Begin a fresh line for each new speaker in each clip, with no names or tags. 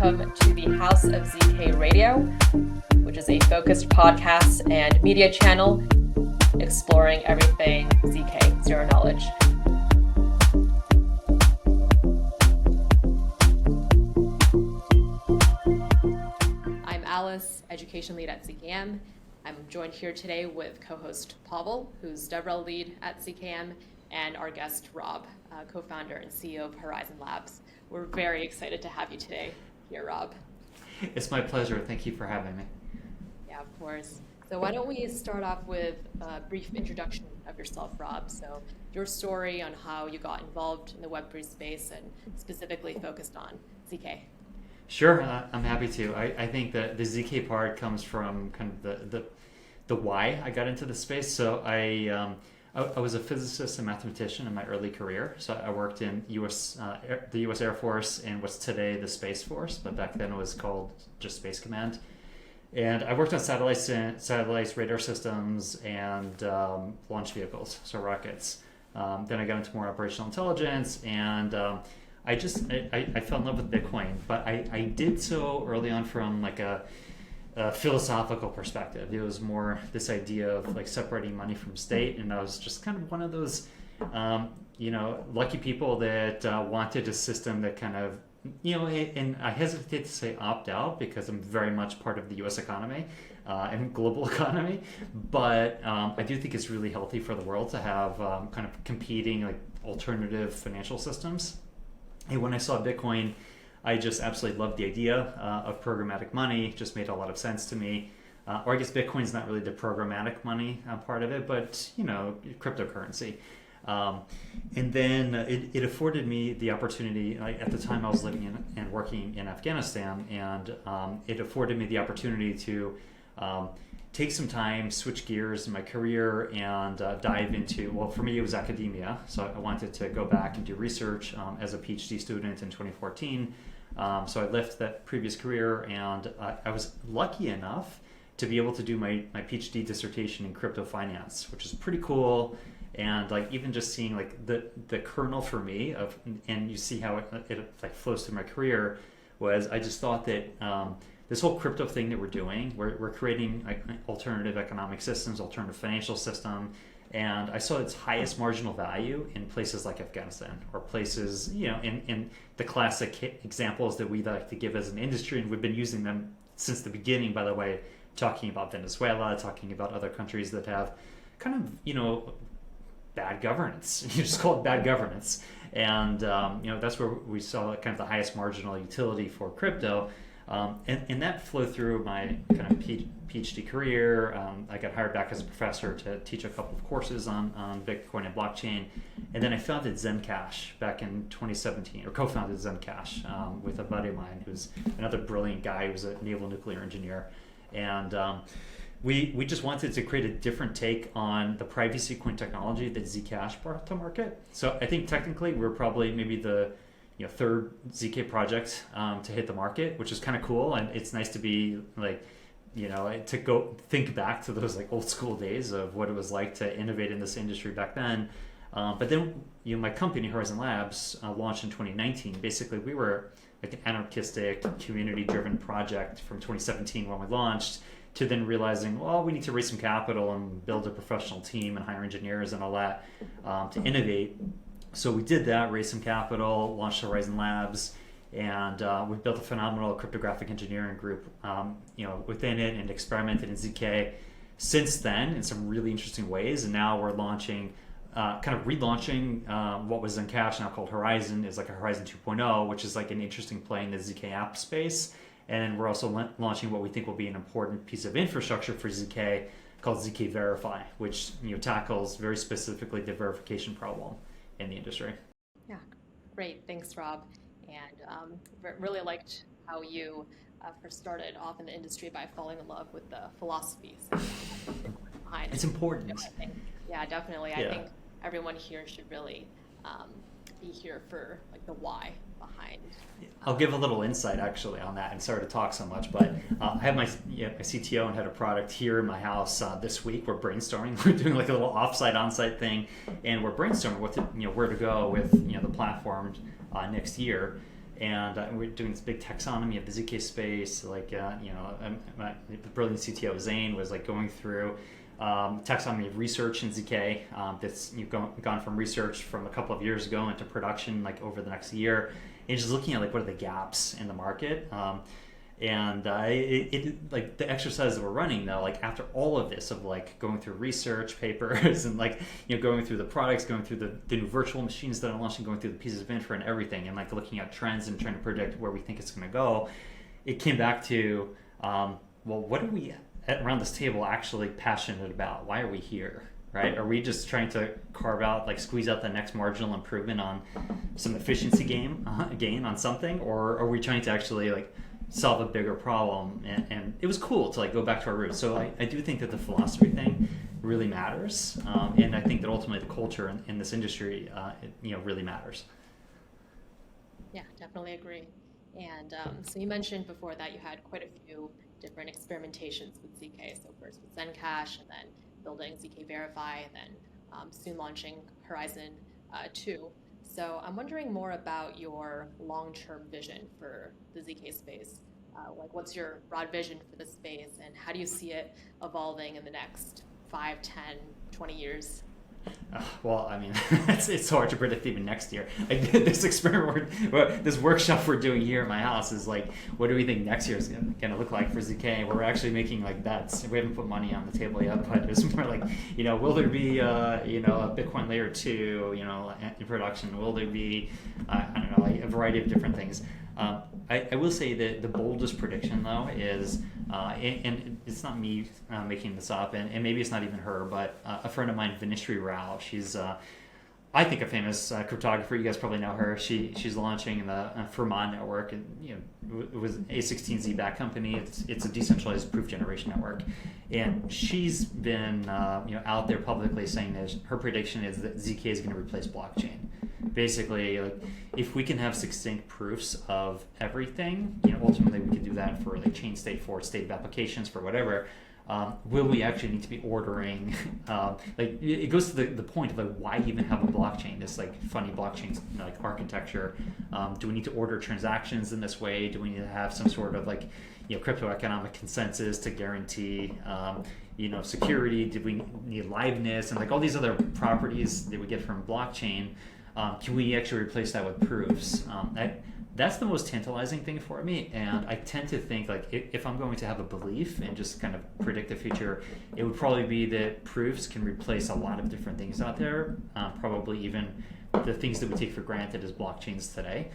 welcome to the House of ZK Radio, which is a focused podcast and media channel exploring everything ZK, zero knowledge. I'm Alice, education lead at ZKM. I'm joined here today with co-host Pavel, who's DevRel lead at ZKM, and our guest Rob, co-founder and CEO of Horizen Labs. We're very excited to have you today here, Rob.
It's my pleasure. Thank you for having me.
Yeah, of course. So why don't we start off with a brief introduction of yourself, Rob. So your story on how you got involved in the Web3 space and specifically focused on ZK.
Sure, I'm happy to. I think that the ZK part comes from kind of the why I got into the space. So I was a physicist and mathematician in my early career. So I worked in the U.S. Air Force and what's today the Space Force, but back then it was called just Space Command. And I worked on satellites, radar systems, and launch vehicles, so rockets. Then I got into more operational intelligence, and I fell in love with Bitcoin, but I did so early on from like a philosophical perspective. It was more this idea of like separating money from state, and I was just kind of one of those lucky people that wanted a system that kind of and I hesitate to say opt out because I'm very much part of the U.S. economy and global economy, but I do think it's really healthy for the world to have kind of competing like alternative financial systems. And when I saw Bitcoin, I just absolutely loved the idea of programmatic money. It just made a lot of sense to me. Or I guess Bitcoin's not really the programmatic money part of it, but cryptocurrency. And then it afforded me the opportunity. At the time, I was living in and working in Afghanistan, and it afforded me the opportunity to take some time, switch gears in my career, and dive into, well, for me, it was academia. So I wanted to go back and do research as a PhD student in 2014. So I left that previous career, and I was lucky enough to be able to do my PhD dissertation in crypto finance, which is pretty cool. And like even just seeing like the kernel for me of, and you see how it like flows through my career, was I just thought that this whole crypto thing that we're doing, we're creating like alternative economic systems, alternative financial system, and I saw its highest marginal value in places like Afghanistan, or places, in the classic examples that we like to give as an industry, and we've been using them since the beginning, by the way, talking about Venezuela, talking about other countries that have kind of, bad governance. You just call it bad governance. And, that's where we saw kind of the highest marginal utility for crypto. And that flowed through my kind of PhD career. I got hired back as a professor to teach a couple of courses on Bitcoin and blockchain. And then I founded Zencash back in 2017, or co-founded Zencash with a buddy of mine who's another brilliant guy who's a naval nuclear engineer. And we just wanted to create a different take on the privacy coin technology that Zcash brought to market. So I think technically we're probably maybe the third ZK project to hit the market, which is kind of cool. And it's nice to be like, to go think back to those like old school days of what it was like to innovate in this industry back then. But then, my company, Horizen Labs, launched in 2019. Basically, we were like an anarchistic, community-driven project from 2017 when we launched, to then realizing, well, we need to raise some capital and build a professional team and hire engineers and all that to innovate. So we did that, raised some capital, launched Horizen Labs, and we've built a phenomenal cryptographic engineering group, within it, and experimented in ZK since then in some really interesting ways. And now we're launching, relaunching what was Zencash, now called Horizen, is like a Horizen 2.0, which is like an interesting play in the ZK app space. And we're also launching what we think will be an important piece of infrastructure for ZK called zkVerify, which tackles very specifically the verification problem in the industry.
Yeah, great. Thanks, Rob. And really liked how you first started off in the industry by falling in love with the philosophies behind.
It's important.
Yeah, definitely.
Yeah.
I think everyone here should really be here for like the why behind.
I'll give a little insight actually on that, and sorry to talk so much, but I have my CTO and head of product here in my house this week. We're brainstorming. We're doing like a little offsite onsite thing, and we're brainstorming what to, where to go with the platform next year. And we're doing this big taxonomy of the ZK space. Like, the brilliant CTO Zane was like going through taxonomy of research in ZK. That's gone from research from a couple of years ago into production like over the next year, and just looking at like what are the gaps in the market. Like the exercise that we're running though, like after all of this of like going through research papers and like going through the products, going through the new virtual machines that are launching, going through the pieces of infra and everything, and like looking at trends and trying to predict where we think it's going to go, it came back to well, what are we around this table actually passionate about? Why are we here? Right? Are we just trying to carve out, like squeeze out the next marginal improvement on some efficiency gain on something, or are we trying to actually like solve a bigger problem? And it was cool to like go back to our roots. So I do think that the philosophy thing really matters, and I think that ultimately the culture in this industry really matters.
Yeah, definitely agree. And so you mentioned before that you had quite a few different experimentations with ZK. So first with Zencash, and then building zkVerify, and then soon launching Horizen 2. So I'm wondering more about your long-term vision for the ZK space. Like, what's your broad vision for the space, and how do you see it evolving in the next 5, 10, 20 years?
Well, I mean, it's hard to predict even next year. Like this this workshop we're doing here at my house is like, what do we think next year is going to look like for ZK? We're actually making like bets. We haven't put money on the table yet, but it's more like, will there be a Bitcoin layer 2, in production? Will there be, I don't know, like a variety of different things? I will say that the boldest prediction though is, and it's not me making this up, and maybe it's not even her, but a friend of mine, Visionaries, she's I think a famous cryptographer. You guys probably know her. She's launching the Fermat network, and it was A16Z back company. It's a decentralized proof generation network, and she's been out there publicly saying that her prediction is that ZK is going to replace blockchain. Basically, like if we can have succinct proofs of everything, ultimately we could do that for like chain state, forward state applications, for whatever. Will we actually need to be ordering? Like it goes to the point of like why even have a blockchain? This like funny blockchain like architecture. Do we need to order transactions in this way? Do we need to have some sort of like crypto economic consensus to guarantee security? Do we need liveness and like all these other properties that we get from blockchain? Can we actually replace that with proofs? That's the most tantalizing thing for me, and I tend to think like if I'm going to have a belief and just kind of predict the future, it would probably be that proofs can replace a lot of different things out there, probably even the things that we take for granted as blockchains today.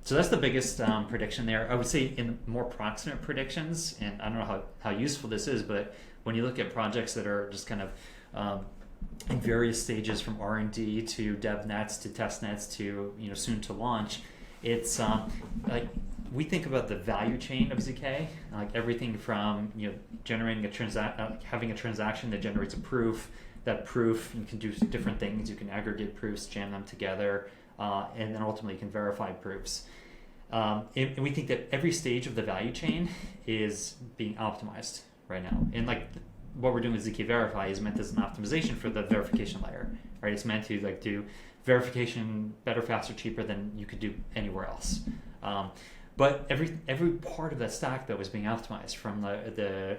So that's the biggest prediction there. I would say in more proximate predictions, and I don't know how useful this is, but when you look at projects that are just kind of in various stages from R&D to dev nets to test nets to soon to launch, it's like we think about the value chain of ZK, like everything from generating having a transaction that generates a proof. That proof, you can do different things. You can aggregate proofs, jam them together, and then ultimately you can verify proofs. And we think that every stage of the value chain is being optimized right now. And like what we're doing with zkVerify is meant as an optimization for the verification layer, right? It's meant to like do verification better, faster, cheaper than you could do anywhere else. But every part of that stack though is being optimized from the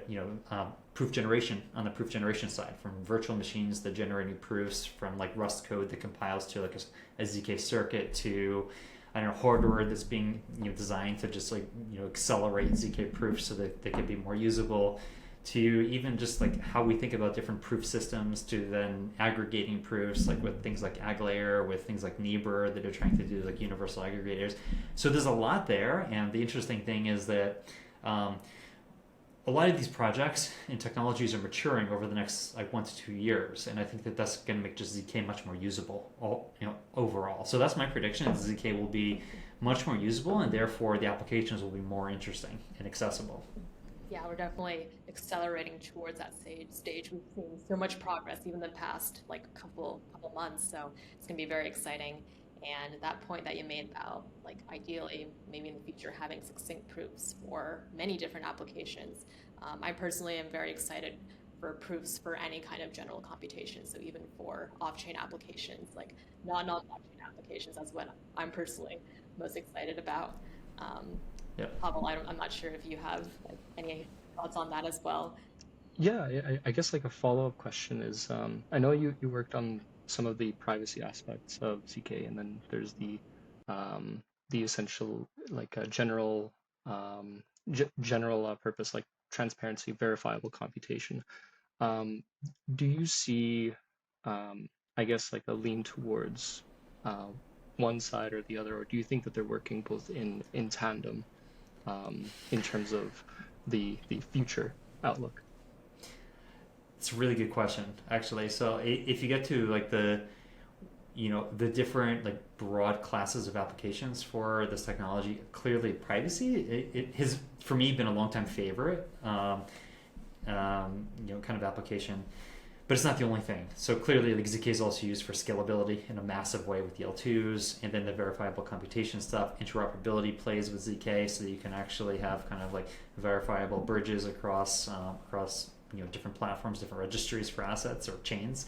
proof generation on the proof generation side, from virtual machines that generating proofs, from like Rust code that compiles to like a ZK circuit, to hardware that's being designed to just like accelerate ZK proofs so that they can be more usable, to even just like how we think about different proof systems, to then aggregating proofs like with things like AgLayer, with things like Niebuhr that are trying to do like universal aggregators. So there's a lot there, and the interesting thing is that a lot of these projects and technologies are maturing over the next like 1 to 2 years, and I think that that's going to make just ZK much more usable overall. So that's my prediction, is ZK will be much more usable, and therefore the applications will be more interesting and accessible.
Yeah, we're definitely accelerating towards that stage. We've seen so much progress even the past like couple months, so it's going to be very exciting. And that point that you made about like ideally maybe in the future having succinct proofs for many different applications. I personally am very excited for proofs for any kind of general computation. So even for off-chain applications, like non-blockchain applications, that's what I'm personally most excited about.
Yep.
Pavel, I'm not sure if you have any thoughts on that as well.
Yeah, I guess like a follow-up question is, I know you worked on some of the privacy aspects of ZK, and then there's the essential like general general purpose like transparency, verifiable computation. Um, do you see, I guess like a lean towards uh, one side or the other, or do you think that they're working both in tandem in terms of the future outlook?
It's a really good question, actually. So if you get to like the different like broad classes of applications for this technology, clearly privacy it has for me been a long time favorite, kind of application. But it's not the only thing. So clearly, like zk is also used for scalability in a massive way with the L2s, and then the verifiable computation stuff. Interoperability plays with zk, so that you can actually have kind of like verifiable bridges across different platforms, different registries for assets or chains.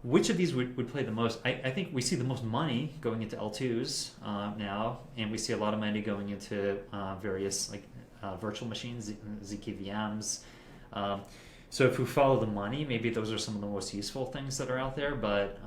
Which of these would play the most? I think we see the most money going into L2s now, and we see a lot of money going into various like virtual machines, zkVMs. So if we follow the money, maybe those are some of the most useful things that are out there. But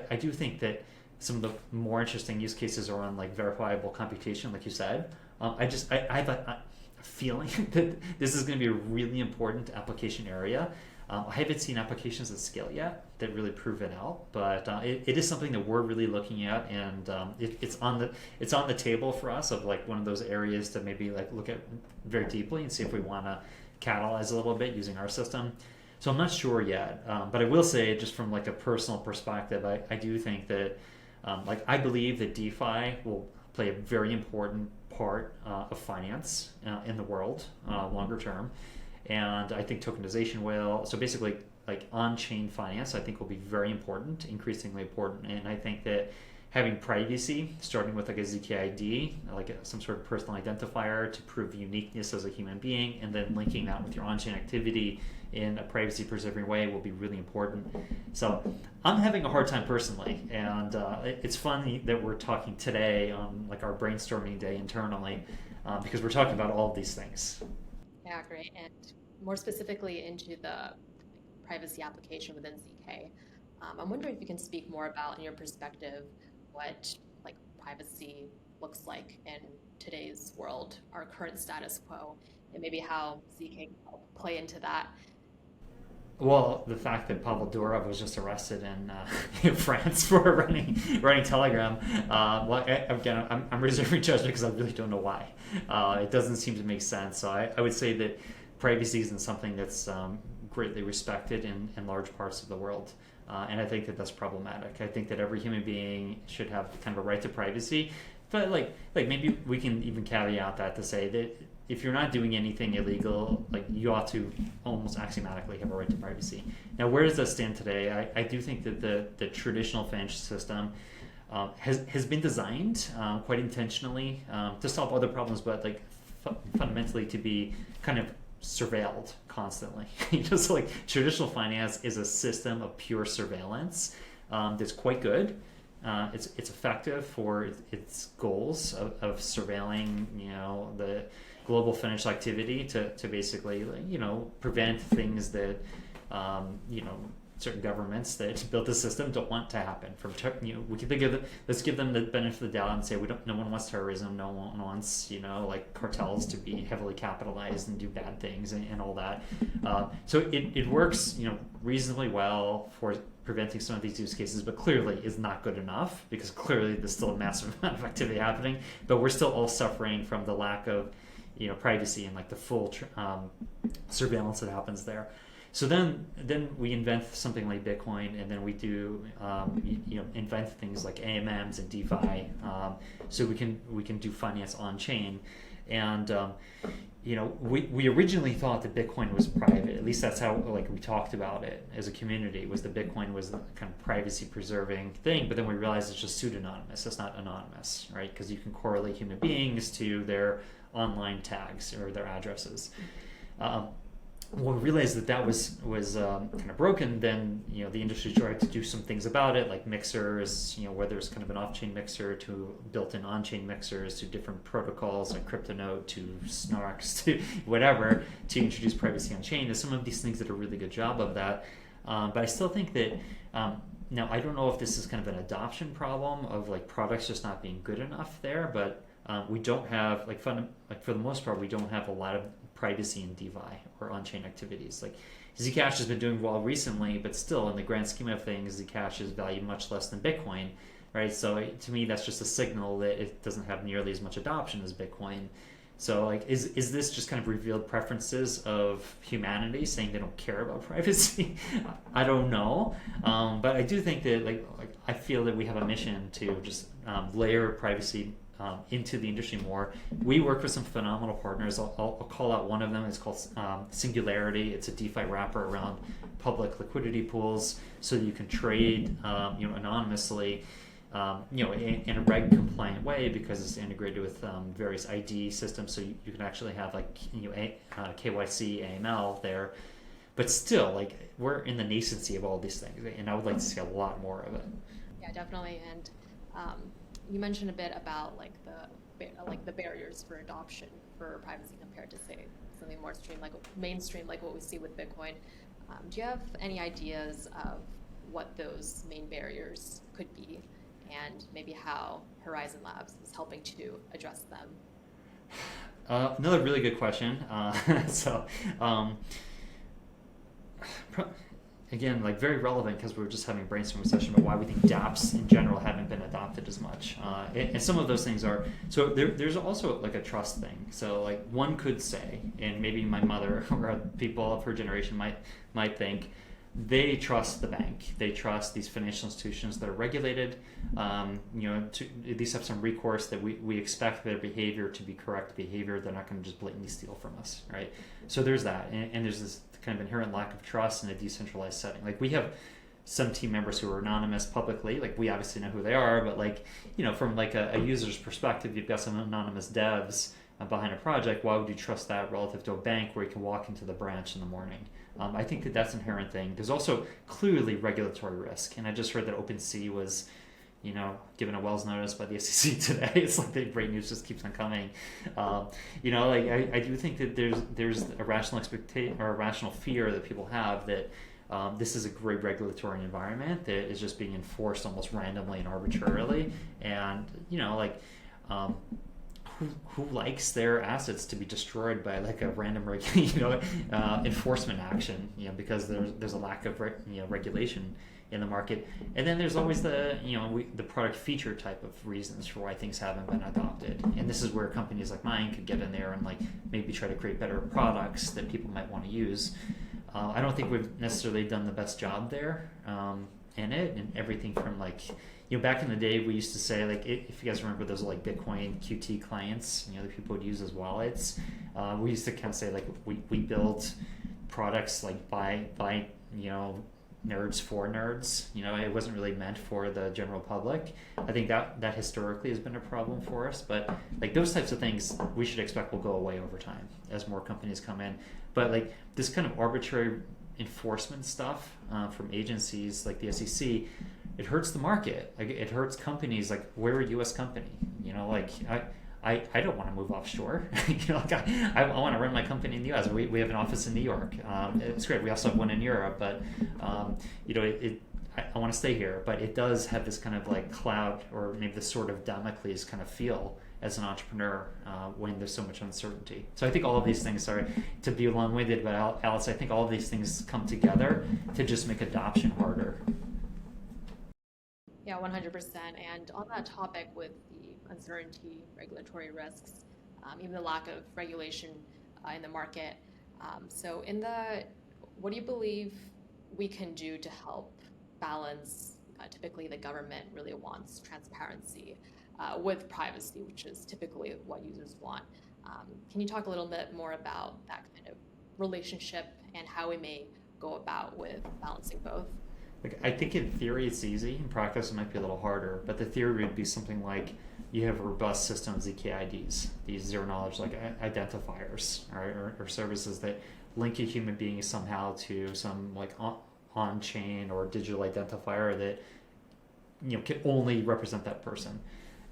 I do think that some of the more interesting use cases are on like verifiable computation, like you said. I have a feeling that this is going to be a really important application area. I haven't seen applications at scale yet that really prove it out, but it is something that we're really looking at, and it's on the table for us of like one of those areas to maybe like look at very deeply and see if we want to catalyze a little bit using our system. So I'm not sure yet, but I will say just from like a personal perspective, I do think that I believe that DeFi will play a very important part of finance in the world longer term. And I think tokenization will. So basically, like on-chain finance, I think will be very important, increasingly important. And I think that having privacy, starting with like a ZK ID, like some sort of personal identifier to prove uniqueness as a human being, and then linking that with your on-chain activity in a privacy-preserving way will be really important. So I'm having a hard time personally, and it's funny that we're talking today on like our brainstorming day internally, because we're talking about all of these things.
Yeah, great. And more specifically into the privacy application within ZK, I'm wondering if you can speak more about, in your perspective, what like privacy looks like in today's world, our current status quo, and maybe how ZK can help play into that.
Well, the fact that Pavel Durov was just arrested in France for running Telegram. Again, I'm reserving judgment because I really don't know why. It doesn't seem to make sense. So I would say that privacy isn't something that's greatly respected in large parts of the world. And I think that that's problematic. I think that every human being should have kind of a right to privacy. But like maybe we can even caveat that to say that if you're not doing anything illegal, like you ought to almost axiomatically have a right to privacy. Now, where does that stand today? I do think that the traditional financial system has been designed quite intentionally to solve other problems, but like fundamentally to be kind of surveilled constantly. So like traditional finance is a system of pure surveillance that's quite good. It's effective for its goals of surveilling, the global financial activity to basically, prevent things that, certain governments that built the system don't want to happen. We can think of let's give them the benefit of the doubt and say no one wants terrorism, no one wants, like cartels to be heavily capitalized and do bad things and all that. So it works, reasonably well for preventing some of these use cases, but clearly is not good enough because clearly there's still a massive amount of activity happening, but we're still all suffering from the lack of privacy and like the full surveillance that happens there. So then we invent something like Bitcoin, and then we do invent things like AMMs and DeFi, so we can do finance on chain, and we originally thought that Bitcoin was private. At least that's how we talked about it as a community, was that Bitcoin was the kind of privacy preserving thing. But then we realized it's just pseudonymous. It's not anonymous, right? Because you can correlate human beings to their online tags or their addresses. when we realized that was kind of broken, then the industry tried to do some things about it, like mixers, whether it's kind of an off-chain mixer to built-in on-chain mixers to different protocols like CryptoNote to Snarks to whatever to introduce privacy on-chain. There's some of these things that do a really good job of that, but I still think that now I don't know if this is kind of an adoption problem of like products just not being good enough there, but we don't have for the most part we don't have a lot of privacy in DeFi or on-chain activities. Like Zcash has been doing well recently, but still in the grand scheme of things, Zcash is valued much less than Bitcoin, right? So to me, that's just a signal that it doesn't have nearly as much adoption as Bitcoin. So like, is this just kind of revealed preferences of humanity saying they don't care about privacy? I don't know, but I do think that like I feel that we have a mission to just layer privacy into the industry more. We work with some phenomenal partners. I'll call out one of them. It's called Singularity. It's a DeFi wrapper around public liquidity pools, so that you can trade, anonymously, in a reg compliant way because it's integrated with various ID systems. So you can actually have like KYC, AML there. But still, like we're in the nascency of all these things, and I would like to see a lot more of it.
Yeah, definitely. And you mentioned a bit about like the barriers for adoption for privacy compared to say something more mainstream like what we see with Bitcoin. Do you have any ideas of what those main barriers could be, and maybe how Horizen Labs is helping to address them?
Another really good question. Again, like very relevant because we were just having a brainstorming session about why we think dApps in general haven't been adopted as much. And some of those things are, so there's also like a trust thing. So like one could say, and maybe my mother or people of her generation might think, they trust the bank. They trust these financial institutions that are regulated, to at least have some recourse that we expect their behavior to be correct behavior. They're not going to just blatantly steal from us, right? So there's that. And there's this kind of inherent lack of trust in a decentralized setting. Like we have some team members who are anonymous publicly, like we obviously know who they are, but like, from like a user's perspective, you've got some anonymous devs behind a project. Why would you trust that relative to a bank where you can walk into the branch in the morning? I think that that's an inherent thing. There's also clearly regulatory risk. And I just heard that OpenSea was, given a Wells notice by the SEC today. It's like the great news just keeps on coming. I do think that there's a rational expectation or a rational fear that people have that this is a great regulatory environment that is just being enforced almost randomly and arbitrarily. And, who likes their assets to be destroyed by like a random enforcement action, because there's a lack of regulation in the market. And then there's always the product feature type of reasons for why things haven't been adopted. And this is where companies like mine could get in there and like maybe try to create better products that people might want to use. I don't think we've necessarily done the best job there in it, and everything from like, back in the day we used to say like, if you guys remember those like Bitcoin QT clients, that people would use as wallets. We used to kind of say like we build products like by nerds for nerds. It wasn't really meant for the general public. I think that historically has been a problem for us, but like those types of things we should expect will go away over time as more companies come in. But like this kind of arbitrary enforcement stuff from agencies like the SEC, it hurts the market. Like it hurts companies. Like we're a U.S. company. I don't want to move offshore. I want to run my company in the U.S. We have an office in New York. It's great. We also have one in Europe, but I want to stay here. But it does have this kind of like cloud or maybe this sort of Damocles kind of feel as an entrepreneur when there's so much uncertainty. So I think all of these things, sorry to be long-winded, but Alice, I think all of these things come together to just make adoption harder.
Yeah, 100%. And on that topic with the uncertainty, regulatory risks, even the lack of regulation in the market. What do you believe we can do to help balance? Typically, the government really wants transparency with privacy, which is typically what users want. Can you talk a little bit more about that kind of relationship and how we may go about with balancing both?
I think in theory it's easy. In practice it might be a little harder, but the theory would be something like you have a robust system of zkIDs, these zero-knowledge like identifiers or services that link a human being somehow to some like on-chain or digital identifier that can only represent that person.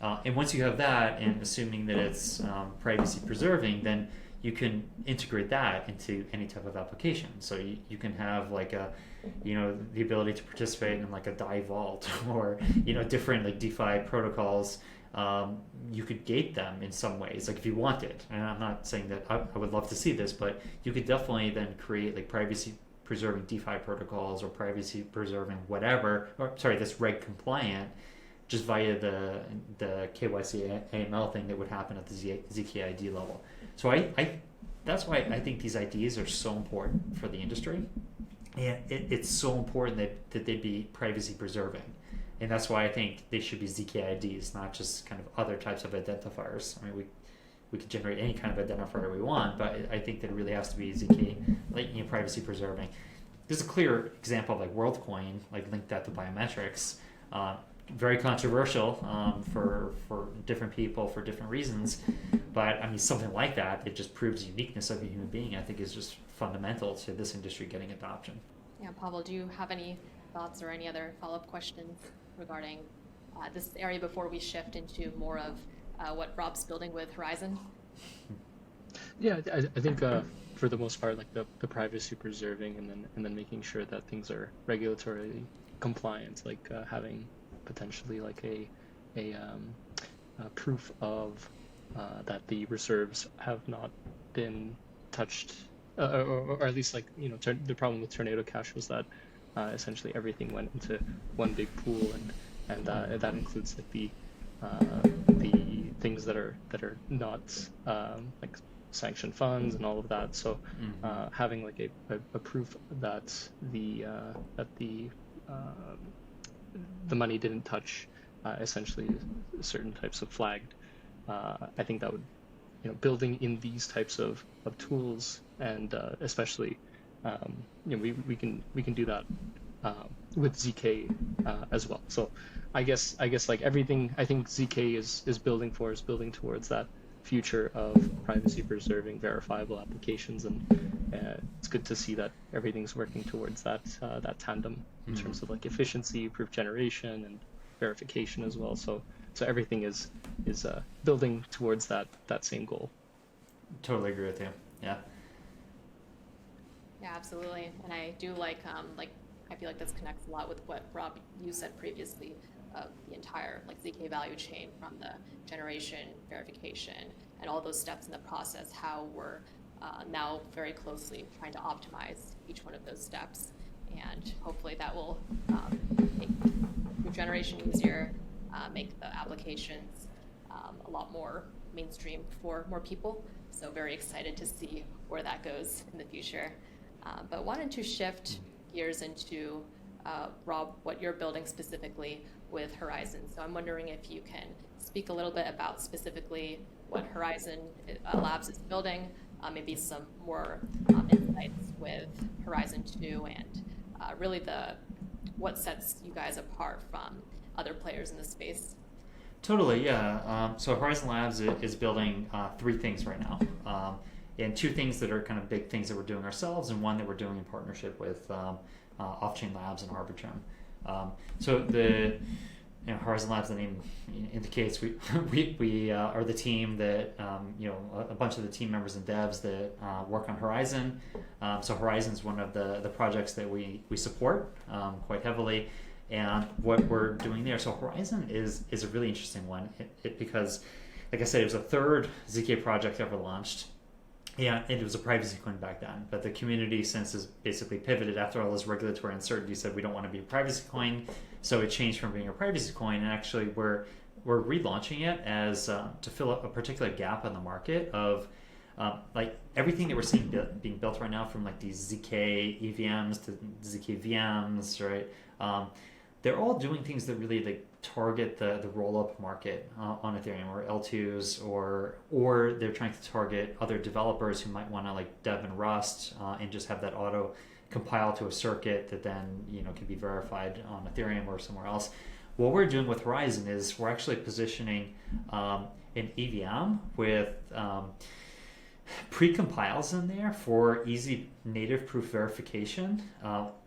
And once you have that, and assuming that it's privacy preserving, then you can integrate that into any type of application. So you can have like the ability to participate in like a DAI vault or different like DeFi protocols. You could gate them in some ways, like if you wanted. And I'm not saying that I would love to see this, but you could definitely then create like privacy preserving DeFi protocols or privacy preserving whatever, that's reg compliant, just via the KYC AML thing that would happen at the zkID level. So that's why I think these IDs are so important for the industry. And it's so important that they be privacy preserving. And that's why I think they should be zkIDs, not just kind of other types of identifiers. I mean, we could generate any kind of identifier we want, but I think that it really has to be zk, like privacy preserving. There's a clear example of like WorldCoin, like link that to biometrics. Very controversial for different people for different reasons, but I mean something like that, it just proves the uniqueness of a human being. I think is just fundamental to this industry getting adoption.
Yeah, Pavel, do you have any thoughts or any other follow-up questions regarding this area before we shift into more of what Rob's building with Horizen?
Yeah, I think for the most part, like the privacy preserving and then making sure that things are regulatorily compliant, like having potentially like a proof of that the reserves have not been touched, or at least like the problem with Tornado Cash was that essentially everything went into one big pool, and that includes like the things that are not like sanctioned funds and all of that. So having like a proof that the money didn't touch essentially certain types of flagged. I think that would, building in these types of tools, and especially, we can do that with zk as well. So I guess like everything I think zk is building towards that future of privacy preserving verifiable applications, and it's good to see that everything's working towards that tandem in terms of like efficiency, proof generation, and verification as well. So everything is building towards that same goal.
Totally agree with you. Yeah,
absolutely. And I do like I feel like this connects a lot with what Rob, you said previously, of the entire like zk value chain, from the generation, verification, and all those steps in the process, how we're now very closely trying to optimize each one of those steps. And hopefully that will make proof generation easier, make the applications a lot more mainstream for more people. So very excited to see where that goes in the future. But wanted to shift gears into, Rob, what you're building specifically with Horizen. So I'm wondering if you can speak a little bit about specifically what Horizen Labs is building, maybe some more insights with Horizen 2, and really what sets you guys apart from other players in the space.
Totally, yeah. So Horizen Labs is building three things right now, and two things that are kind of big things that we're doing ourselves, and one that we're doing in partnership with Off-Chain Labs and Arbitrum. So the Horizen Labs, the name indicates, we are the team that a bunch of the team members and devs that work on Horizen. So Horizen is one of the projects that we support quite heavily. And what we're doing there, so Horizen is a really interesting one, because, like I said, it was the third zk project ever launched. Yeah, it was a privacy coin back then, but the community since has basically pivoted after all this regulatory uncertainty, said we don't want to be a privacy coin, so it changed from being a privacy coin, and actually we're relaunching it as to fill up a particular gap in the market of like everything that we're seeing being built right now, from like these zk EVMs to zk VMs, right? They're all doing things that really like target the roll-up market on Ethereum, or L2s, or they're trying to target other developers who might want to like dev in Rust and just have that auto compile to a circuit that then can be verified on Ethereum or somewhere else. What we're doing with Horizen is we're actually positioning an EVM with precompiles in there for easy native proof verification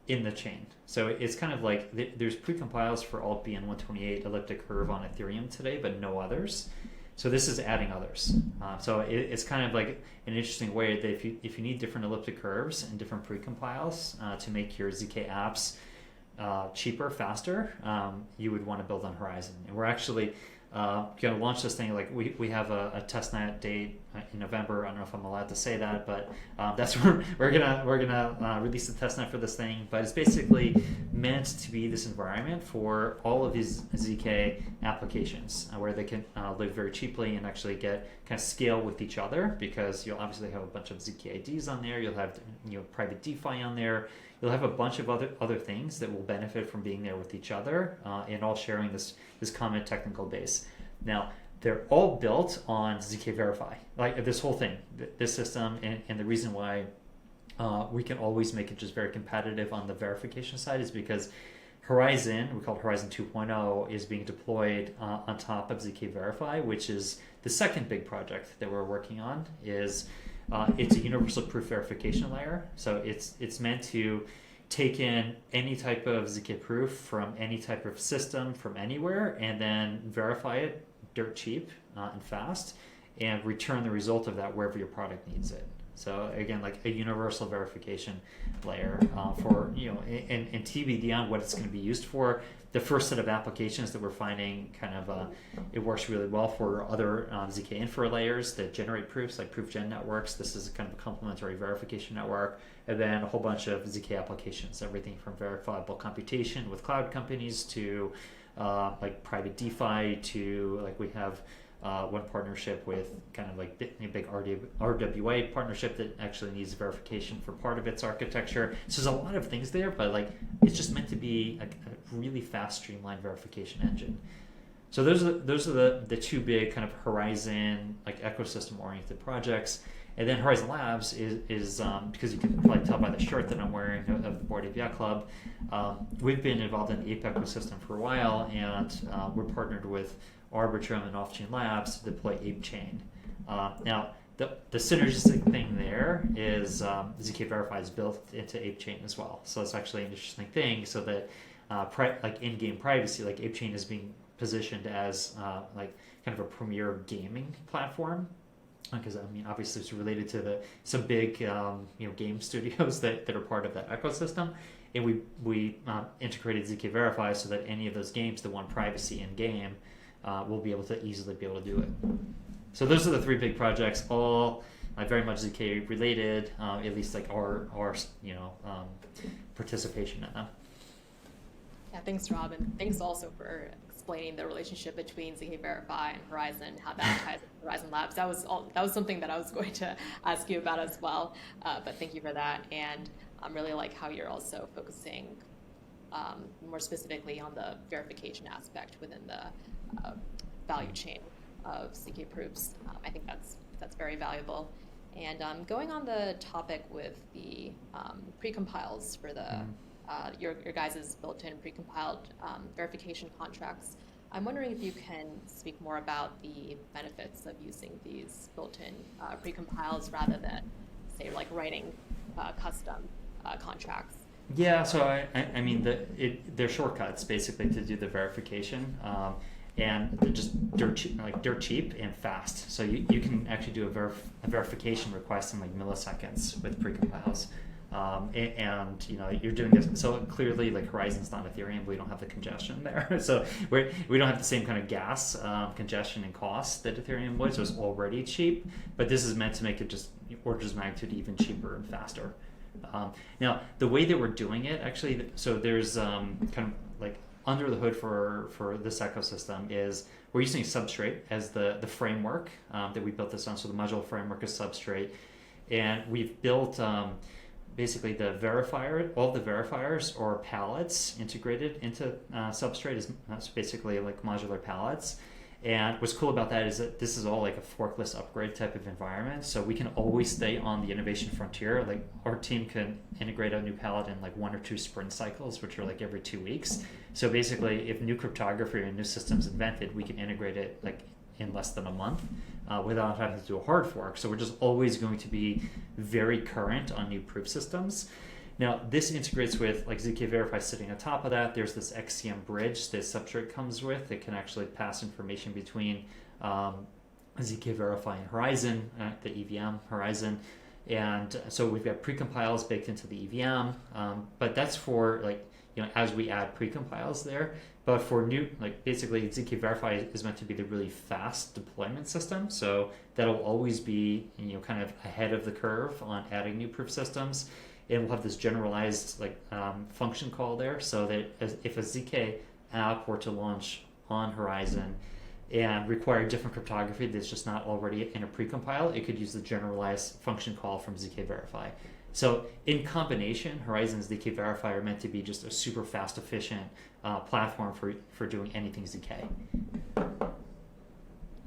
in the chain. So it's kind of like there's precompiles for alt BN128 elliptic curve on Ethereum today, but no others. So this is adding others. So it's kind of like an interesting way that if you need different elliptic curves and different precompiles to make your ZK apps cheaper, faster, you would want to build on Horizen. And we're actually going to launch this thing. Like we have a testnet date in November. I don't know if I'm allowed to say that, but that's where we're gonna release the testnet for this thing. But it's basically meant to be this environment for all of these ZK applications where they can live very cheaply and actually get kind of scale with each other, because you'll obviously have a bunch of ZK IDs on there. You'll have private DeFi on there. You'll have a bunch of other things that will benefit from being there with each other and all sharing this common technical base. Now, they're all built on zkVerify. Like this whole thing, this system, and the reason why we can always make it just very competitive on the verification side is because Horizen, we call it Horizen 2.0, is being deployed on top of zkVerify, which is the second big project that we're working on. It's a universal proof verification layer. So it's meant to take in any type of zkProof from any type of system from anywhere, and then verify it dirt cheap and fast, and return the result of that wherever your product needs it. So again, like a universal verification layer for, and TBD on what it's going to be used for. The first set of applications that we're finding it works really well for other ZK infra layers that generate proofs, like proof gen networks. This is kind of a complementary verification network. And then a whole bunch of ZK applications, everything from verifiable computation with cloud companies to like private DeFi to like we have one partnership with kind of like big RWA partnership that actually needs verification for part of its architecture. So there's a lot of things there, but like it's just meant to be a really fast, streamlined verification engine. So those are the two big kind of Horizen like ecosystem oriented projects. And then Horizen Labs is because you can probably tell by the shirt that I'm wearing of the Bored Ape Yacht Club, we've been involved in the ape ecosystem for a while, and we're partnered with Arbitrum and Off-Chain Labs to deploy Ape Chain. Now, the synergistic thing there is zkVerify is built into Ape Chain as well. So it's actually an interesting thing. So that like in-game privacy, like Ape Chain is being positioned as like kind of a premier gaming platform. Because I mean, obviously, it's related to some big game studios that are part of that ecosystem, and we integrated zkVerify so that any of those games that want privacy in game will be able to easily do it. So those are the three big projects, all very much ZK related, at least like our participation in them.
Yeah, thanks, Rob, and thanks also for explaining the relationship between zkVerify and Horizen, how that ties into Horizen Labs. That was something that I was going to ask you about as well, but thank you for that. And I really like how you're also focusing more specifically on the verification aspect within the value chain of zkProofs. I think that's very valuable. And going on the topic with the precompiles for the your guys' built-in precompiled verification contracts, I'm wondering if you can speak more about the benefits of using these built-in precompiles rather than, say, like writing custom contracts.
Yeah, so I mean, they're shortcuts basically to do the verification, and they're just dirt cheap and fast. So you can actually do a verification request in like milliseconds with precompiles. And you're doing this, so clearly like Horizen's not Ethereum, we don't have the congestion there, so we don't have the same kind of gas congestion and cost that Ethereum was. So it's already cheap, but this is meant to make it just orders of magnitude even cheaper and faster. Now the way that we're doing it actually, so there's kind of like under the hood for this ecosystem is we're using Substrate as the framework that we built this on. So the module framework is Substrate, and we've built basically all the verifiers or palettes integrated into Substrate is basically like modular palettes. And what's cool about that is that this is all like a forkless upgrade type of environment. So we can always stay on the innovation frontier. Like our team can integrate a new palette in like 1 or 2 sprint cycles, which are like every 2 weeks. So basically if new cryptography or new systems invented, we can integrate it like in less than a month without having to do a hard fork. So we're just always going to be very current on new proof systems. Now, this integrates with like zkVerify sitting on top of that. There's this XCM bridge that Substrate comes with that can actually pass information between zkVerify and Horizen, the EVM Horizen. And so we've got precompiles baked into the EVM, but that's for like, as we add precompiles there. But for new, like basically zkVerify is meant to be the really fast deployment system. So that'll always be, kind of ahead of the curve on adding new proof systems. And we'll have this generalized function call there, so that if a zk app were to launch on Horizen and require different cryptography that's just not already in a precompile, it could use the generalized function call from zkVerify. So in combination, Horizen and zkVerify are meant to be just a super fast, efficient platform for doing anything zk.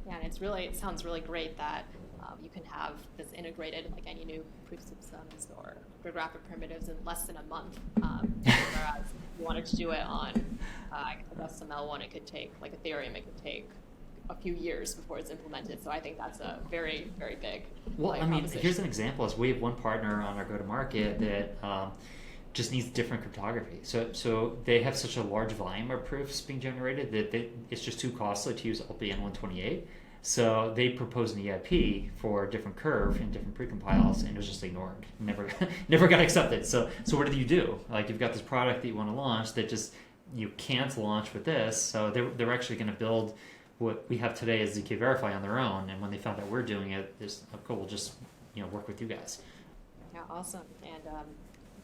Yeah, and it sounds really great that you can have this integrated, like any new proof systems or cryptographic primitives in less than a month. Whereas if you wanted to do it on SML one, it could take, like Ethereum, it could take a few years before it's implemented. So I think that's a very, very big.
Well, I mean, here's an example: is we have one partner on our go-to-market that just needs different cryptography. So they have such a large volume of proofs being generated that it's just too costly to use LPN 128. So they proposed an EIP for a different curve and different precompiles, and it was just ignored. Never got accepted. So what do you do? Like, you've got this product that you want to launch that just you can't launch with this. So they're actually going to build what we have today as zkVerify on their own. And when they found out we're doing it, it's cool. We'll just work with you guys.
Yeah, awesome. And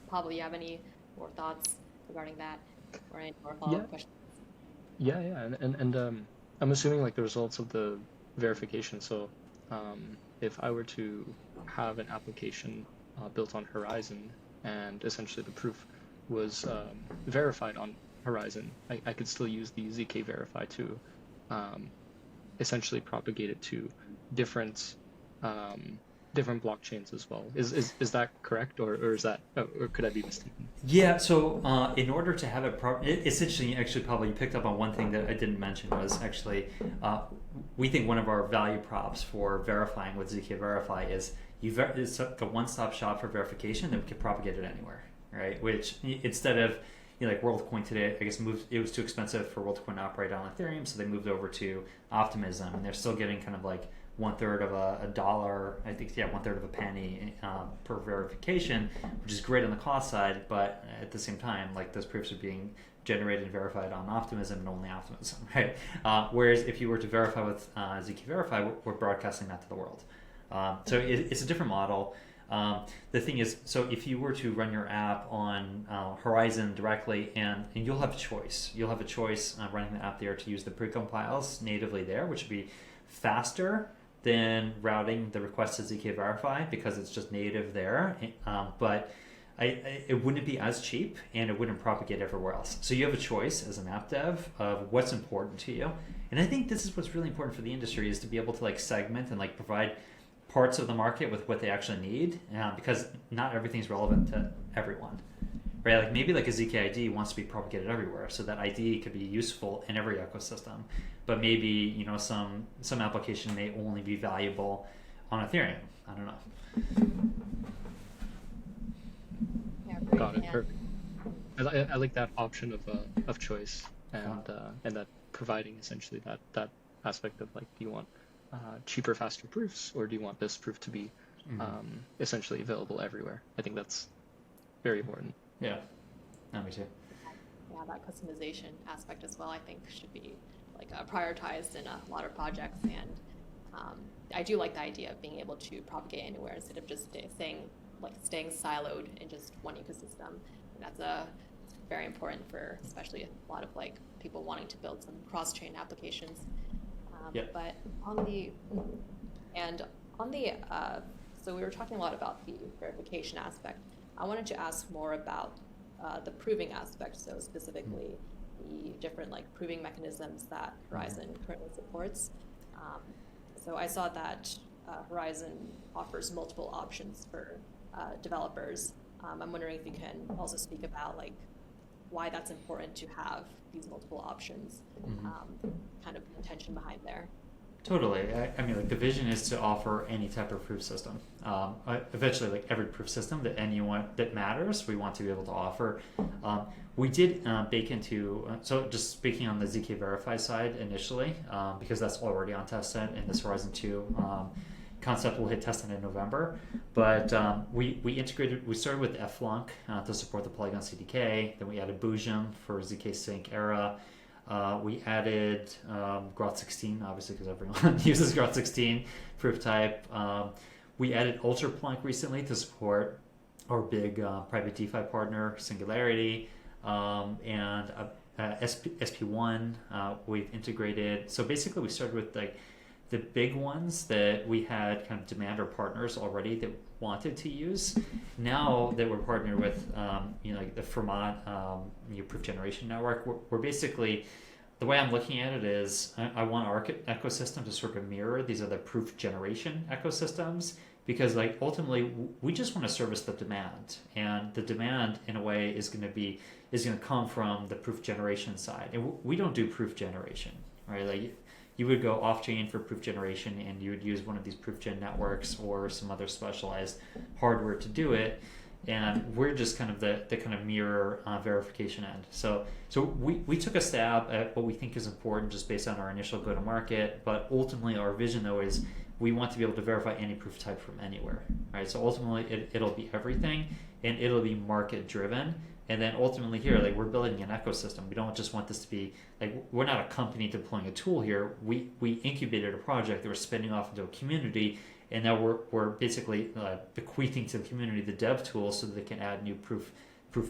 Pablo, you have any more thoughts regarding that, or any more follow-up questions?
Yeah, and I'm assuming like the results of the verification. So if I were to have an application built on Horizen and essentially the proof was verified on Horizen, I could still use the zkVerify to essentially propagate it to different blockchains as well. Is that correct, or is that, or could I be mistaken?
Yeah. So in order to have it it's interesting. Actually, probably you picked up on one thing that I didn't mention was actually we think one of our value props for verifying with zkVerify is it's like a one-stop shop for verification that we can propagate it anywhere, right? Which instead of like WorldCoin today, I guess it was too expensive for WorldCoin to operate on Ethereum, so they moved over to Optimism, and they're still getting kind of like 1/3 of a dollar, I think, 1/3 of a penny per verification, which is great on the cost side, but at the same time, like those proofs are being generated and verified on Optimism and only Optimism, right? Whereas if you were to verify with zkVerify, we're broadcasting that to the world. So it's a different model. The thing is, so if you were to run your app on Horizen directly, and you'll have a choice. You'll have a choice running the app there to use the precompiles natively there, which would be faster than routing the request to zkVerify because it's just native there. But it wouldn't be as cheap, and it wouldn't propagate everywhere else. So you have a choice as an app dev of what's important to you. And I think this is what's really important for the industry, is to be able to like segment and like provide parts of the market with what they actually need, because not everything's relevant to everyone, right? Like maybe like a zk ID wants to be propagated everywhere, so that ID could be useful in every ecosystem. But maybe some application may only be valuable on Ethereum. I don't know.
Yeah,
Got it. Perfect. I like that option of choice, and that providing essentially that aspect of like, do you want cheaper, faster proofs, or do you want this proof to be essentially available everywhere? I think that's very important.
Yeah, me too.
Yeah, that customization aspect as well, I think, should be like prioritized in a lot of projects. And I do like the idea of being able to propagate anywhere instead of just staying siloed in just one ecosystem. And that's very important for especially a lot of like people wanting to build some cross-chain applications. But so we were talking a lot about the verification aspect. I wanted to ask more about the proving aspect, so specifically the different like proving mechanisms that Horizen currently supports. So I saw that Horizen offers multiple options for developers. I'm wondering if you can also speak about like why that's important to have these multiple options, kind of intention behind there.
Totally. I mean, like the vision is to offer any type of proof system. Eventually, like every proof system that anyone that matters, we want to be able to offer. We did bake into, so just speaking on the zkVerify side initially, because that's already on testnet, and this Horizen 2 concept will hit testnet in November. But we integrated, we started with FLUNC to support the Polygon CDK, then we added Boojum for zk Sync era. We added Groth16, obviously, because everyone uses Groth16 proof type. We added UltraPlunk recently to support our big private DeFi partner, Singularity, and SP1 we've integrated. So basically, we started with like the big ones that we had kind of demand or partners already that wanted to use. Now that we're partnered with, like the Fermat proof generation network, we're basically, the way I'm looking at it is I want our ecosystem to sort of mirror these other proof generation ecosystems, because like ultimately we just want to service the demand, and the demand in a way is going to come from the proof generation side, and we don't do proof generation, right? Like you would go off-chain for proof generation, and you would use one of these proof gen networks or some other specialized hardware to do it. And we're just kind of the kind of mirror verification end. So we took a stab at what we think is important just based on our initial go-to-market. But ultimately, our vision, though, is we want to be able to verify any proof type from anywhere, right? So ultimately, it'll be everything, and it'll be market-driven. And then ultimately here, like we're building an ecosystem. We don't just want this to be like, we're not a company deploying a tool here. We incubated a project that we're spinning off into a community, and now we're basically bequeathing to the community the dev tools so that they can add new proof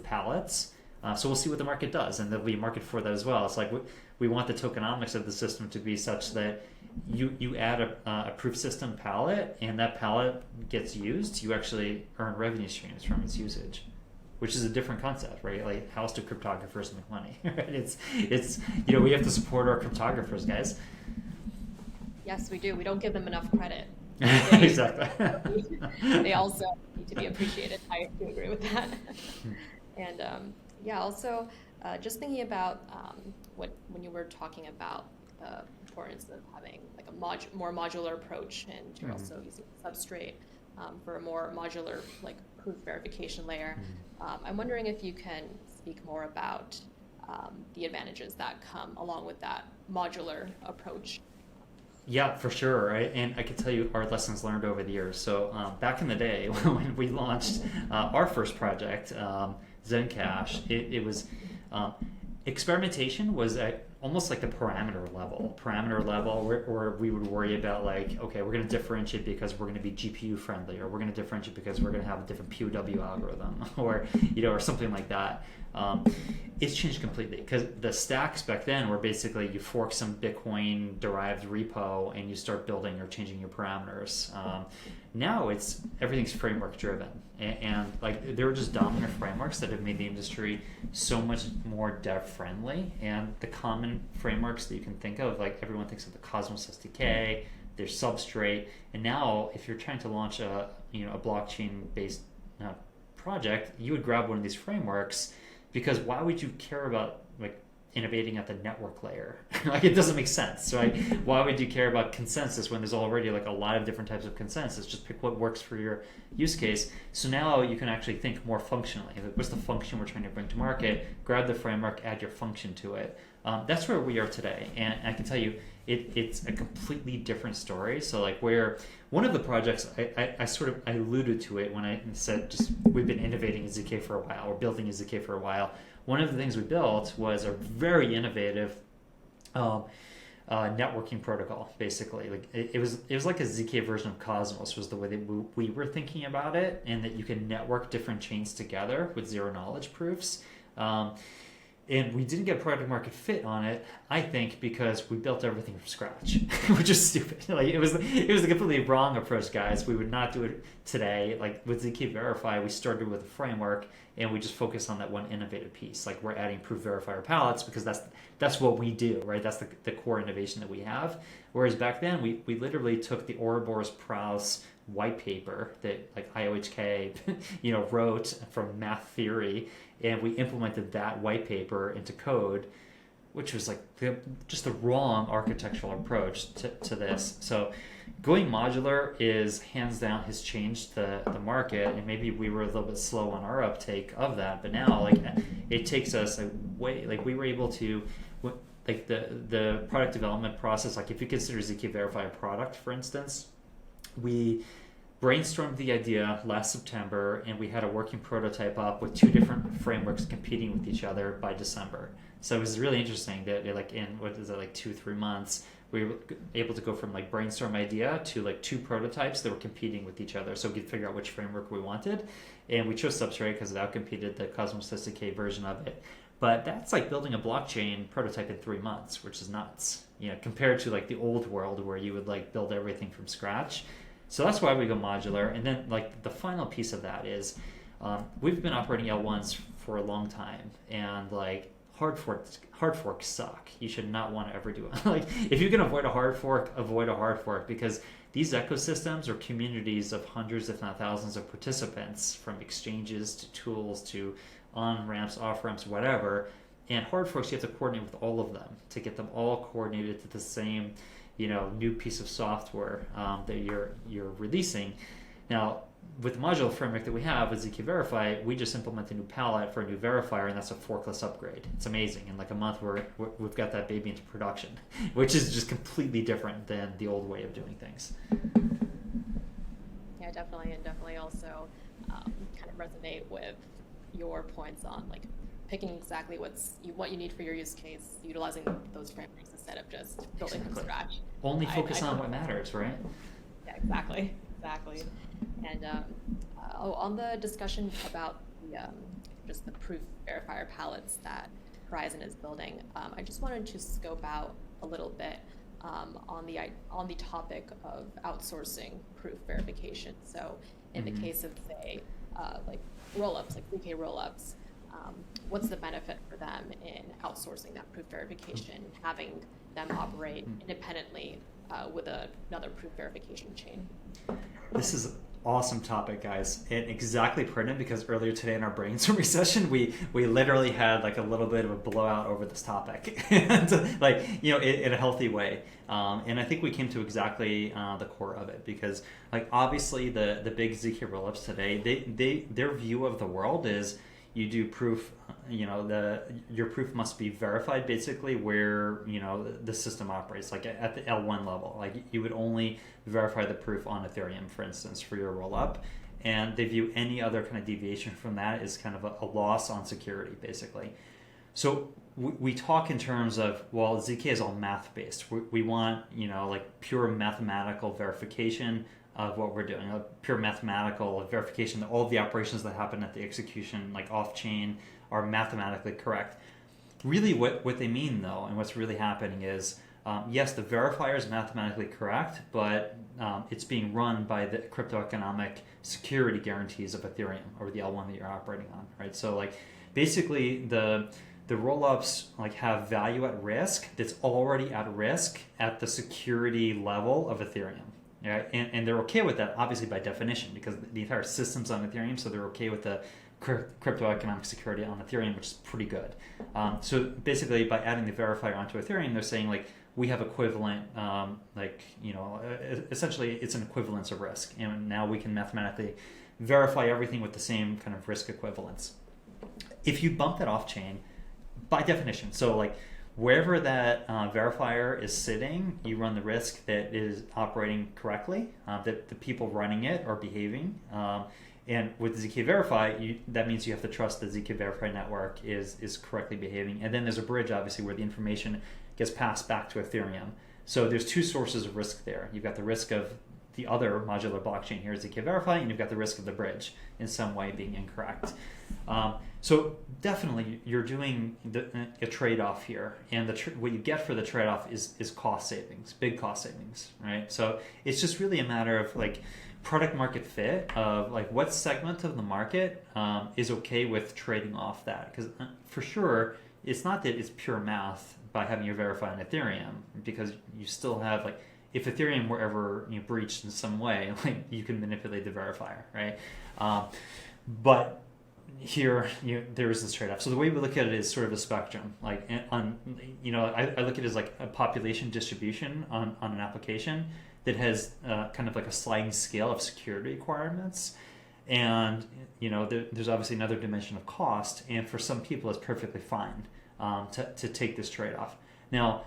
palettes. So we'll see what the market does, and there'll be a market for that as well. It's like we want the tokenomics of the system to be such that you add a proof system palette, and that palette gets used. You actually earn revenue streams from its usage, which is a different concept, right? Like, how else do cryptographers make money? Right? It's we have to support our cryptographers, guys.
Yes, we do. We don't give them enough credit.
Exactly.
They also need to be appreciated. I do agree with that. And also just thinking about when you were talking about the importance of having like a more modular approach, and you're also using Substrate for a more modular like proof verification layer. I'm wondering if you can speak more about the advantages that come along with that modular approach.
Yeah, for sure, right? And I can tell you our lessons learned over the years. So back in the day when we launched our first project, Zencash, it was experimentation was at almost like the parameter level where we would worry about like, okay, we're going to differentiate because we're going to be GPU friendly, or we're going to differentiate because we're going to have a different POW algorithm, or or something like that. It's changed completely, because the stacks back then were basically you fork some Bitcoin derived repo and you start building or changing your parameters. Now everything's framework driven, and like there are just dominant frameworks that have made the industry so much more dev friendly. And the common frameworks that you can think of, like everyone thinks of the Cosmos SDK, there's Substrate, and now if you're trying to launch a blockchain based project, you would grab one of these frameworks, because why would you care about like innovating at the network layer? Like, it doesn't make sense, right? Why would you care about consensus when there's already like a lot of different types of consensus? Just pick what works for your use case. So now you can actually think more functionally. Like, what's the function we're trying to bring to market? Grab the framework, add your function to it. That's where we are today, and I can tell you it's a completely different story. So like, where one of the projects I sort of alluded to it when I said just we've been innovating in zk for a while, or building in zk for a while. One of the things we built was a very innovative networking protocol. Basically, like it was like a zk version of Cosmos, was the way that we were thinking about it, and that you can network different chains together with zero knowledge proofs. And we didn't get product market fit on it, I think, because we built everything from scratch, which is stupid. Like it was a completely wrong approach, guys. We would not do it today. Like with zkVerify, we started with a framework, and we just focused on that one innovative piece. Like we're adding proof verifier palettes because that's what we do, right? That's the core innovation that we have. Whereas back then, we literally took the Ouroboros Prowse white paper that like IOHK wrote from math theory, and we implemented that white paper into code, which was like just the wrong architectural approach to this. So going modular is hands down has changed the market, and maybe we were a little bit slow on our uptake of that, but now like it takes us like way, like we were able to, like the product development process, like if you consider zkVerify a product, for instance, we brainstormed the idea last September, and we had a working prototype up with 2 different frameworks competing with each other by December. So it was really interesting that like in, what is it, like 2-3 months, we were able to go from like brainstorm idea to like 2 prototypes that were competing with each other, so we could figure out which framework we wanted. And we chose Substrate because it outcompeted the Cosmos SDK version of it. But that's like building a blockchain prototype in 3 months, which is nuts, compared to like the old world where you would like build everything from scratch. So that's why we go modular. And then like the final piece of that is we've been operating L1s for a long time, and like hard forks suck. You should not want to ever do it. Like if you can avoid a hard fork, because these ecosystems are communities of hundreds, if not thousands, of participants, from exchanges to tools to on-ramps, off-ramps, whatever. And hard forks, you have to coordinate with all of them to get them all coordinated to the same, new piece of software that you're releasing. Now, with the modular framework that we have with zkVerify, we just implement a new palette for a new verifier, and that's a forkless upgrade. It's amazing. In like a month, we've got that baby into production, which is just completely different than the old way of doing things.
Yeah, definitely, and definitely also kind of resonate with your points on like picking exactly what you need for your use case, utilizing those frameworks instead of just building from scratch.
Only focus on what matters, right?
Yeah, exactly. And on the discussion about just the proof verifier palettes that Horizen is building, I just wanted to scope out a little bit on the topic of outsourcing proof verification. So in the case of, say, like rollups, like zk rollups, what's the benefit for them in outsourcing that proof verification, having them operate independently with another proof verification chain?
This is an awesome topic, guys, and exactly pertinent because earlier today in our brainstorming session, we literally had like a little bit of a blowout over this topic, and like in a healthy way. And I think we came to exactly the core of it, because like obviously the big zk rollups today, their view of the world is you do proof, your proof must be verified basically where, the system operates, like at the L1 level. Like you would only verify the proof on Ethereum, for instance, for your rollup. And they view any other kind of deviation from that as kind of a loss on security, basically. So we talk in terms of, well, zk is all math-based. We want, like pure mathematical verification of what we're doing, a pure mathematical verification that all of the operations that happen at the execution, like off-chain, are mathematically correct. Really what they mean, though, and what's really happening is, yes, the verifier is mathematically correct, but it's being run by the crypto-economic security guarantees of Ethereum, or the L1 that you're operating on, right? So like basically the rollups like have value at risk that's already at risk at the security level of Ethereum. Yeah, and they're okay with that, obviously by definition, because the entire system's on Ethereum, so they're okay with the crypto-economic security on Ethereum, which is pretty good. So basically, by adding the verifier onto Ethereum, they're saying like we have equivalent, essentially it's an equivalence of risk, and now we can mathematically verify everything with the same kind of risk equivalence. If you bump that off-chain, by definition, so like wherever that verifier is sitting, you run the risk that it is operating correctly, that the people running it are behaving. And with zkVerify, that means you have to trust the zkVerify network is correctly behaving. And then there's a bridge, obviously, where the information gets passed back to Ethereum. So there's 2 sources of risk there. You've got the risk of the other modular blockchain here, zkVerify, and you've got the risk of the bridge in some way being incorrect. So definitely you're doing a trade-off here, and what you get for the trade-off is cost savings, big cost savings, right? So it's just really a matter of like product market fit of like what segment of the market is okay with trading off that, because for sure it's not that it's pure math by having your verify on Ethereum, because you still have like, if Ethereum were ever breached in some way, like you can manipulate the verifier, right? But here there is this trade-off. So the way we look at it is sort of a spectrum. Like on, I look at it as like a population distribution on an application that has kind of like a sliding scale of security requirements. And there's obviously another dimension of cost, and for some people it's perfectly fine to take this trade-off. Now,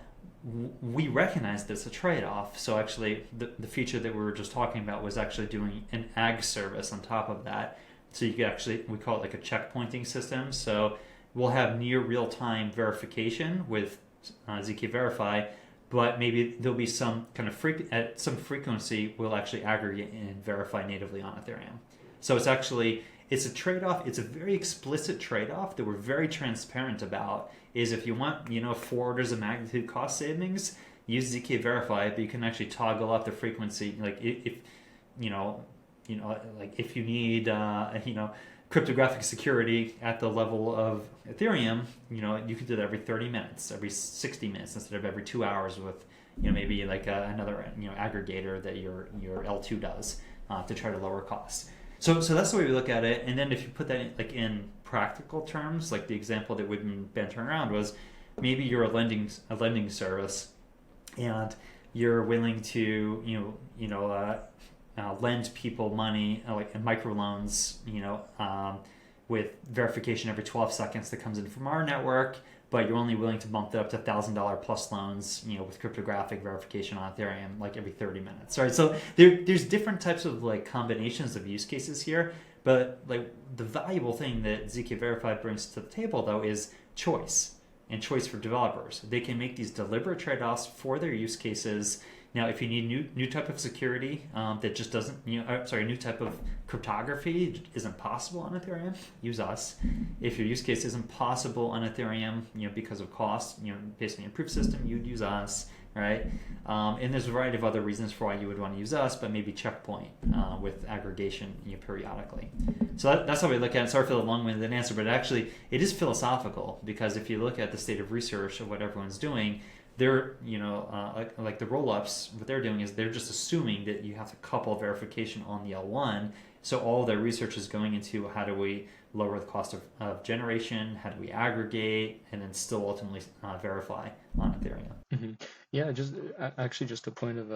we recognize there's a trade-off. So actually the feature that we were just talking about was actually doing an ag service on top of that. So you could actually, we call it like a checkpointing system. So we'll have near real-time verification with zkVerify, but maybe there'll be some kind of at some frequency we'll actually aggregate and verify natively on Ethereum. So it's a trade-off. It's a very explicit trade-off that we're very transparent about. Is if you want 4 orders of magnitude cost savings, use zkVerify, but you can actually toggle up the frequency. Like if like if you need cryptographic security at the level of Ethereum, you can do that every 30 minutes, every 60 minutes instead of every 2 hours with maybe like another aggregator that your L2 does to try to lower costs. So that's the way we look at it. And then if you put that in practical terms, like the example that we've been turning around was maybe you're a lending service, and you're willing to lend people money like in microloans, with verification every 12 seconds that comes in from our network, but you're only willing to bump that up to $1,000 plus loans, with cryptographic verification on Ethereum, like every 30 minutes. Right. So there's different types of like combinations of use cases here, but like the valuable thing that zkVerify brings to the table though is choice, and choice for developers. They can make these deliberate trade-offs for their use cases. Now, if you need new type of security that just doesn't, new type of cryptography isn't possible on Ethereum, use us. If your use case isn't possible on Ethereum, because of cost, based on your proof system, you'd use us, right? And there's a variety of other reasons for why you would want to use us, but maybe checkpoint with aggregation periodically. So that's how we look at it. Sorry for the long-winded answer, but actually it is philosophical, because if you look at the state of research of what everyone's doing, they're, like the roll-ups, what they're doing is they're just assuming that you have to couple verification on the L1. So all their research is going into how do we lower the cost of generation, how do we aggregate, and then still ultimately verify on Ethereum.
Mm-hmm. Yeah, just a point of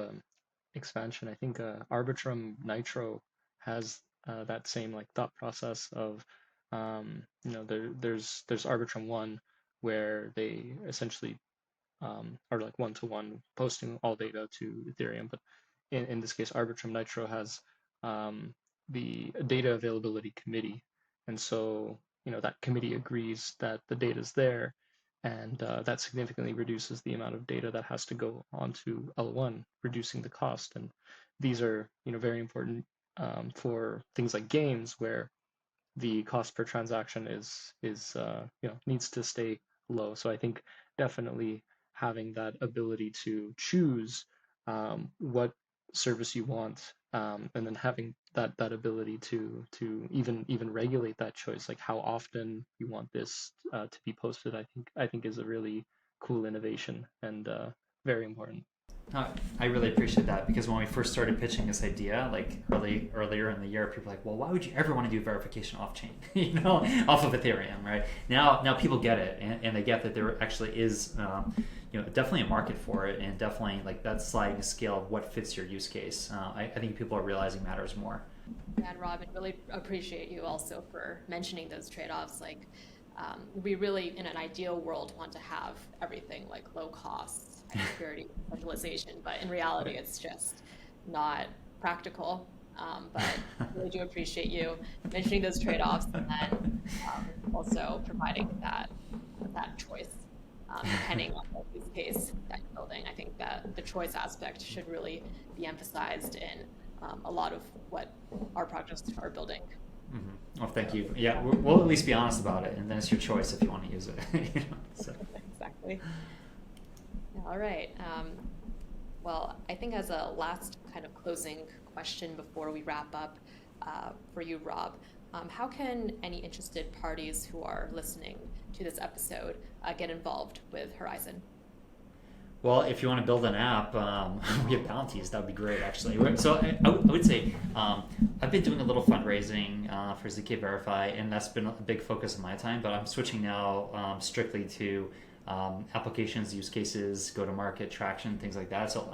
expansion. I think Arbitrum Nitro has that same like thought process of, there's Arbitrum 1 where they essentially are like one-to-one posting all data to Ethereum. But in this case, Arbitrum Nitro has the data availability committee. And so, that committee agrees that the data is there, and that significantly reduces the amount of data that has to go onto L1, reducing the cost. And these are, very important for things like games, where the cost per transaction is needs to stay low. So I think definitely having that ability to choose what service you want, and then having that ability to even regulate that choice, like how often you want this to be posted, I think is a really cool innovation, and very important.
I really appreciate that, because when we first started pitching this idea, like earlier in the year, people were like, well, why would you ever want to do verification off-chain, off of Ethereum, right? Now people get it, and they get that there actually is, definitely a market for it, and definitely like that sliding scale of what fits your use case. I think people are realizing matters more.
And Rob, I really appreciate you also for mentioning those trade-offs. Like, we really, in an ideal world, want to have everything like low costs, high security, centralization, but in reality, it's just not practical. But I really do appreciate you mentioning those trade-offs, and then also providing that choice, depending on the use case that you're building. I think that the choice aspect should really be emphasized in a lot of what our projects are building.
Mm-hmm. Well, thank you. Yeah, we'll at least be honest about it, and then it's your choice if you want to use it. So.
Exactly. All right. Well, I think as a last kind of closing question before we wrap up, for you, Rob, how can any interested parties who are listening to this episode get involved with Horizen?
Well, if you want to build an app, we have bounties. That would be great, actually. So I would say I've been doing a little fundraising for zkVerify, and that's been a big focus of my time. But I'm switching now strictly to applications, use cases, go-to-market, traction, things like that. So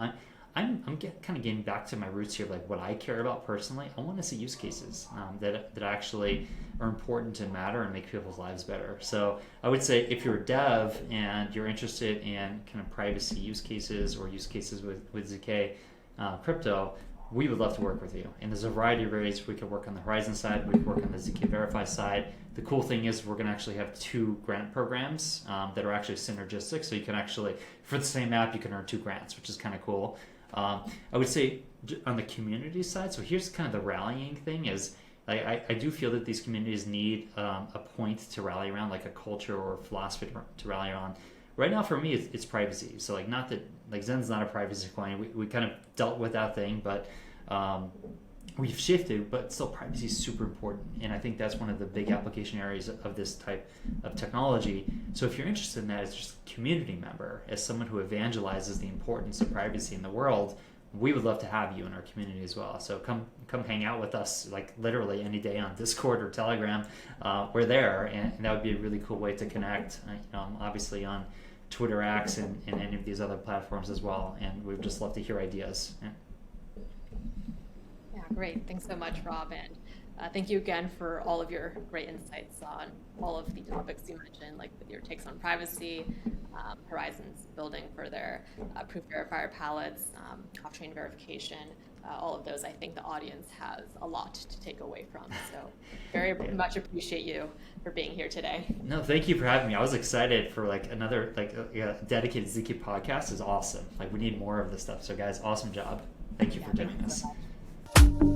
I'm kind of getting back to my roots here, like what I care about personally. I want to see use cases that actually are important and matter and make people's lives better. So I would say if you're a dev and you're interested in kind of privacy use cases or use cases with zk crypto, we would love to work with you. And there's a variety of areas. We could work on the Horizen side, we could work on the zkVerify side. The cool thing is we're going to actually have 2 grant programs that are actually synergistic. So you can actually, for the same app, you can earn 2 grants, which is kind of cool. I would say on the community side, so here's kind of the rallying thing is, I do feel that these communities need a point to rally around, like a culture or philosophy to rally around. Right now, for me, it's privacy. So like, not that like Zen's not a privacy coin. We kind of dealt with that thing, but we've shifted. But still, privacy is super important, and I think that's one of the big application areas of this type of technology. So if you're interested in that as just a community member, as someone who evangelizes the importance of privacy in the world, we would love to have you in our community as well. So come hang out with us, like literally any day on Discord or Telegram. We're there, and that would be a really cool way to connect. Obviously on Twitter X and any of these other platforms as well. And we'd just love to hear ideas.
Yeah, great. Thanks so much, Rob. And thank you again for all of your great insights on all of the topics you mentioned, like with your takes on privacy, Horizen's building for their proof verifier palettes, off-chain verification, all of those. I think the audience has a lot to take away from. So very much appreciate you for being here today.
No, thank you for having me. I was excited for like another dedicated zk podcast is awesome. Like we need more of this stuff. So guys, awesome job. Thank you for doing this.
So